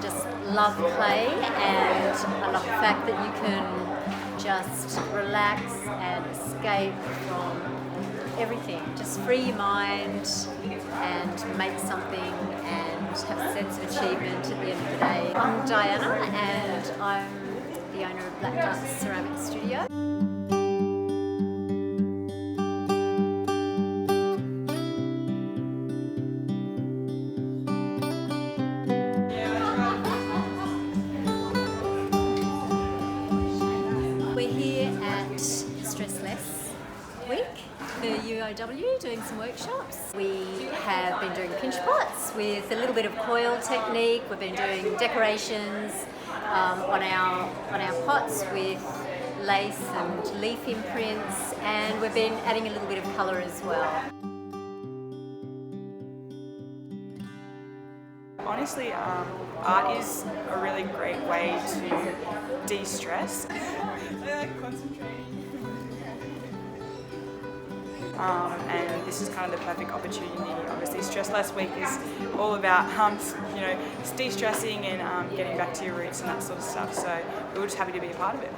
just love play, and I love the fact that you can just relax and escape from everything. Just free your mind and make something and have a sense of achievement at the end of the day. I'm Diana and I'm the owner of Black Duck Ceramic Studio. We're here at Stress Less Week for UOW doing some workshops. We have been doing pinch pots with a little bit of coil technique. We've been doing decorations on our pots with lace and leaf imprints, and we've been adding a little bit of colour as well. Honestly, art is a really great way to de-stress. I like concentrating. And this is kind of the perfect opportunity. Obviously, Stress Less Week is all about de-stressing and getting back to your roots and that sort of stuff. So we were just happy to be a part of it.